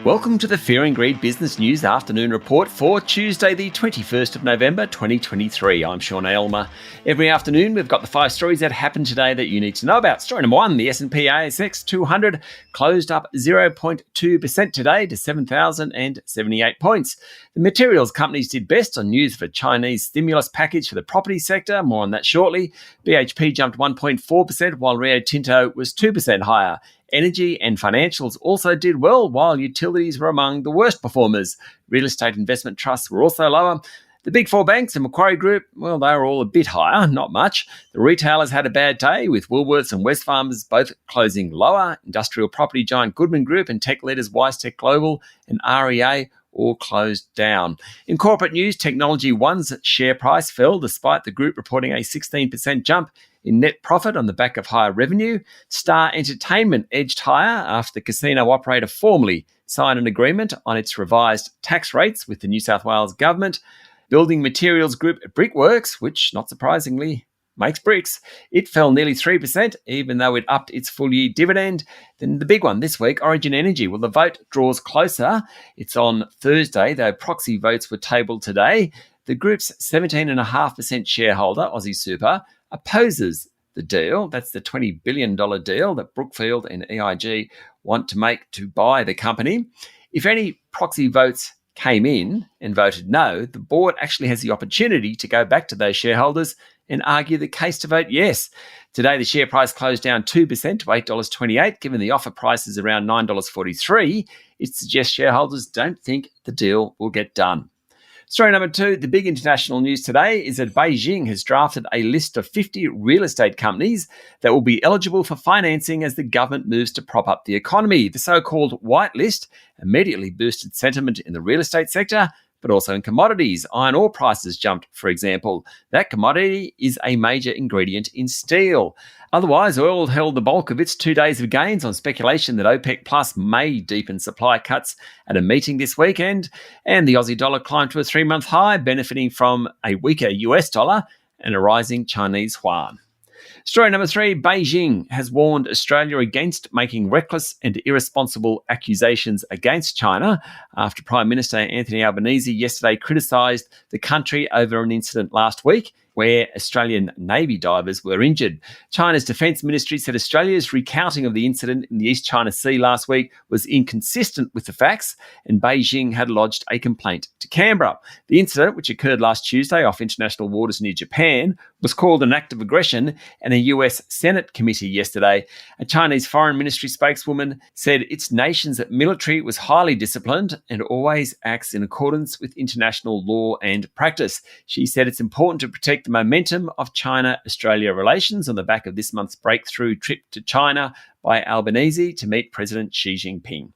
Welcome to the Fear and Greed Business News Afternoon Report for Tuesday, the 21st of November, 2023. I'm Sean Aylmer. Every afternoon, we've got the 5 stories that happened today that you need to know about. Story number 1, the S&P ASX 200 closed up 0.2% today to 7,078 points. The materials companies did best on news of a Chinese stimulus package for the property sector. More on that shortly. BHP jumped 1.4%, while Rio Tinto was 2% higher. Energy and financials also did well, while utilities were among the worst performers. Real estate investment trusts were also lower. The big 4 banks and Macquarie Group, well, they were all a bit higher, not much. The retailers had a bad day, with Woolworths and Wesfarmers both closing lower. Industrial property giant Goodman Group and tech leaders WiseTech Global and REA all closed down. In corporate news, Technology One's share price fell despite the group reporting a 16% jump in net profit on the back of higher revenue. Star Entertainment edged higher after the casino operator formally signed an agreement on its revised tax rates with the New South Wales government. Building materials group Brickworks, which not surprisingly makes bricks, it fell nearly 3%, even though it upped its full-year dividend. Then the big one this week, Origin Energy. Well, the vote draws closer. It's on Thursday, though proxy votes were tabled today. The group's 17.5% shareholder, Aussie Super, opposes the deal. That's the $20 billion deal that Brookfield and EIG want to make to buy the company. If any proxy votes came in and voted no, the board actually has the opportunity to go back to those shareholders and argue the case to vote yes. Today, the share price closed down 2% to $8.28. Given the offer price is around $9.43, it suggests shareholders don't think the deal will get done. Story number 2, the big international news today is that Beijing has drafted a list of 50 real estate companies that will be eligible for financing as the government moves to prop up the economy. The so-called white list immediately boosted sentiment in the real estate sector, but also in commodities. Iron ore prices jumped, for example. That commodity is a major ingredient in steel. Otherwise, oil held the bulk of its 2 days of gains on speculation that OPEC Plus may deepen supply cuts at a meeting this weekend. And the Aussie dollar climbed to a 3-month high, benefiting from a weaker US dollar and a rising Chinese yuan. Story number 3, Beijing has warned Australia against making reckless and irresponsible accusations against China after Prime Minister Anthony Albanese yesterday criticised the country over an incident last week where Australian Navy divers were injured. China's Defence Ministry said Australia's recounting of the incident in the East China Sea last week was inconsistent with the facts, and Beijing had lodged a complaint to Canberra. The incident, which occurred last Tuesday off international waters near Japan, was called an act of aggression, and a US Senate committee yesterday. A Chinese Foreign Ministry spokeswoman said its nation's military was highly disciplined and always acts in accordance with international law and practice. She said it's important to protect the momentum of China-Australia relations on the back of this month's breakthrough trip to China by Albanese to meet President Xi Jinping.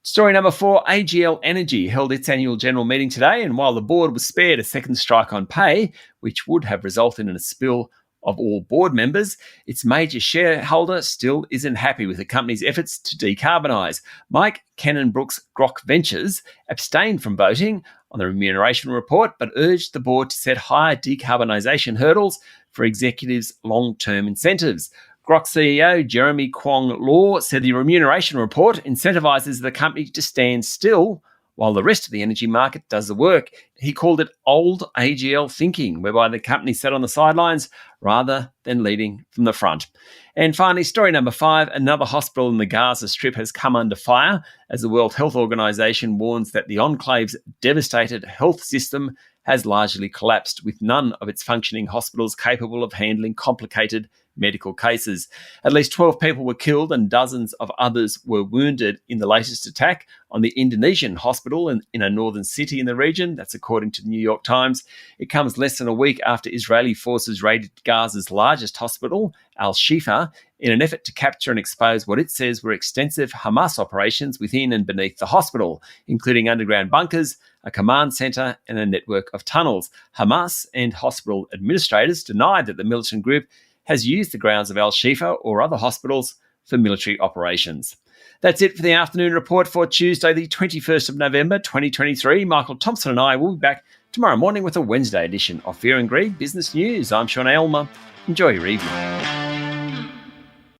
Story number 4, AGL Energy held its annual general meeting today, and while the board was spared a second strike on pay, which would have resulted in a spill of all board members, its major shareholder still isn't happy with the company's efforts to decarbonise. Mike Cannon-Brookes Grok Ventures abstained from voting on the remuneration report, but urged the board to set higher decarbonisation hurdles for executives' long-term incentives. Grok CEO Jeremy Kwong Law said the remuneration report incentivises the company to stand still while the rest of the energy market does the work. He called it old AGL thinking, whereby the company sat on the sidelines rather than leading from the front. And finally, story number 5, another hospital in the Gaza Strip has come under fire as the World Health Organization warns that the enclave's devastated health system has largely collapsed, with none of its functioning hospitals capable of handling complicated medical cases. At least 12 people were killed and dozens of others were wounded in the latest attack on the Indonesian hospital in a northern city in the region. That's according to the New York Times. It comes less than a week after Israeli forces raided Gaza's largest hospital, Al-Shifa, in an effort to capture and expose what it says were extensive Hamas operations within and beneath the hospital, including underground bunkers, a command centre and a network of tunnels. Hamas and hospital administrators denied that the militant group has used the grounds of Al-Shifa or other hospitals for military operations. That's it for the afternoon report for Tuesday, the 21st of November, 2023. Michael Thompson and I will be back tomorrow morning with a Wednesday edition of Fear and Greed Business News. I'm Sean Aylmer. Enjoy your evening.